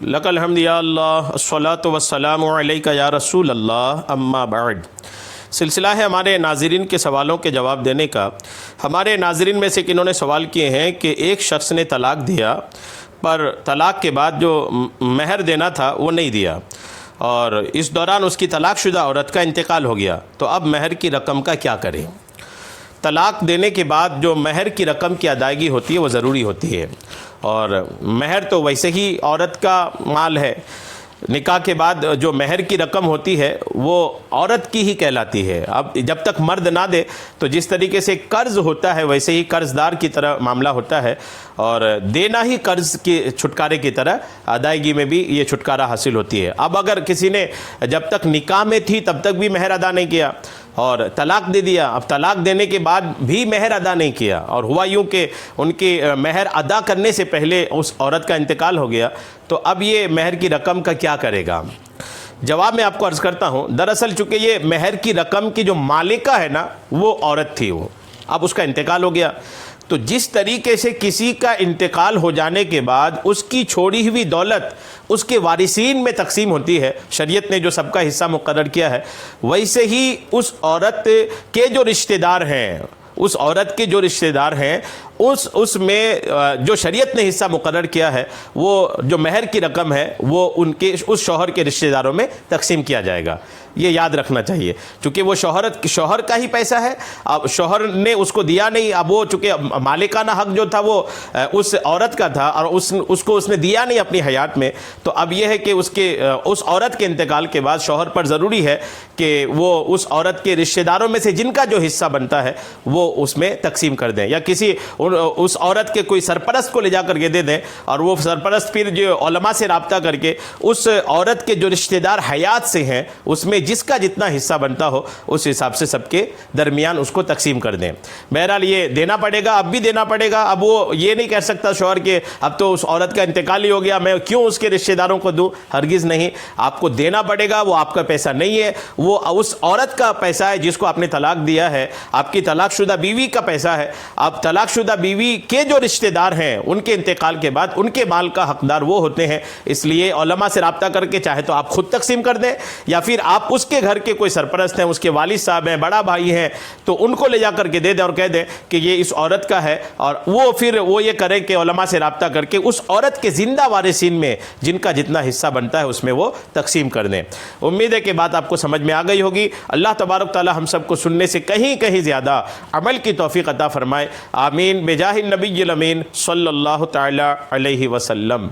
لک الحمد یا اللہ الصلاۃ والسلام علیک یا رسول اللہ اما بعد۔ سلسلہ ہے ہمارے ناظرین کے سوالوں کے جواب دینے کا۔ ہمارے ناظرین میں سے کنہوں نے سوال کیے ہیں کہ ایک شخص نے طلاق دیا پر طلاق کے بعد جو مہر دینا تھا وہ نہیں دیا، اور اس دوران اس کی طلاق شدہ عورت کا انتقال ہو گیا، تو اب مہر کی رقم کا کیا کریں؟ طلاق دینے کے بعد جو مہر کی رقم کی ادائیگی ہوتی ہے وہ ضروری ہوتی ہے، اور مہر تو ویسے ہی عورت کا مال ہے۔ نکاح کے بعد جو مہر کی رقم ہوتی ہے وہ عورت کی ہی کہلاتی ہے۔ اب جب تک مرد نہ دے تو جس طریقے سے قرض ہوتا ہے ویسے ہی قرض دار کی طرح معاملہ ہوتا ہے، اور دینا ہی قرض کے چھٹکارے کی طرح ادائیگی میں بھی یہ چھٹکارا حاصل ہوتی ہے۔ اب اگر کسی نے جب تک نکاح میں تھی تب تک بھی مہر ادا نہیں کیا اور طلاق دے دیا، اب طلاق دینے کے بعد بھی مہر ادا نہیں کیا، اور ہوا یوں کہ ان کی مہر ادا کرنے سے پہلے اس عورت کا انتقال ہو گیا، تو اب یہ مہر کی رقم کا کیا کرے گا؟ جواب میں آپ کو عرض کرتا ہوں، دراصل چونکہ یہ مہر کی رقم کی جو مالکہ ہے نا وہ عورت تھی، وہ اب اس کا انتقال ہو گیا، تو جس طریقے سے کسی کا انتقال ہو جانے کے بعد اس کی چھوڑی ہوئی دولت اس کے وارثین میں تقسیم ہوتی ہے، شریعت نے جو سب کا حصہ مقرر کیا ہے، ویسے ہی اس عورت کے جو رشتہ دار ہیں، اس عورت کے جو رشتہ دار ہیں اس میں جو شریعت نے حصہ مقرر کیا ہے، وہ جو مہر کی رقم ہے وہ ان کے اس شوہر کے رشتہ داروں میں تقسیم کیا جائے گا۔ یہ یاد رکھنا چاہیے، چونکہ وہ شوہر کا ہی پیسہ ہے، اب شوہر نے اس کو دیا نہیں، اب وہ چونکہ مالکانہ حق جو تھا وہ اس عورت کا تھا، اور اس کو اس نے دیا نہیں اپنی حیات میں، تو اب یہ ہے کہ اس عورت کے انتقال کے بعد شوہر پر ضروری ہے کہ وہ اس عورت کے رشتہ داروں میں سے جن کا جو حصہ بنتا ہے وہ اس میں تقسیم کر دیں، یا کسی اس عورت کے کوئی سرپرست کو لے جا کر کے دے دیں، اور وہ سرپرست پھر جو علماء سے رابطہ کر کے اس عورت کے جو رشتہ دار حیات سے ہیں اس میں جس کا جتنا حصہ بنتا ہو اس حساب سے سب کے درمیان اس کو تقسیم کر دیں۔ بہرحال یہ دینا پڑے گا، اب بھی دینا پڑے گا۔ اب وہ یہ نہیں کہہ سکتا شوہر کہ اب تو اس عورت کا انتقال ہی ہو گیا، میں کیوں اس کے رشتہ داروں کو دوں، ہرگز نہیں، آپ کو دینا پڑے گا۔ وہ آپ کا پیسہ نہیں ہے، وہ اس عورت کا پیسہ ہے جس کو آپ نے طلاق دیا ہے، آپ کی طلاق شدہ بیوی کا پیسہ ہے۔ اب طلاق شدہ بیوی کے جو رشتہ دار ہیں ان کے انتقال کے بعد ان کے مال کا حقدار وہ ہوتے ہیں، اس لیے علماء سے رابطہ کر کے چاہے تو آپ خود تقسیم کر دیں، یا پھر آپ اس کے گھر کے کوئی سرپرست ہیں، اس کے والد صاحب ہیں، بڑا بھائی ہیں، تو ان کو لے جا کر کے دے دیں اور کہہ دیں کہ یہ اس عورت کا ہے، اور وہ یہ کریں کہ علماء سے رابطہ کر کے اس عورت کے زندہ وارثین میں جن کا جتنا حصہ بنتا ہے اس میں وہ تقسیم کر دیں۔ امید ہے کہ بات آپ کو سمجھ میں آ گئی ہوگی۔ اللہ تبارک تعالی ہم سب کو سننے سے کہیں زیادہ عمل کی توفیق عطا فرمائے، آمین بجاہ النبی الامین صلی اللہ تعالی علیہ وسلم۔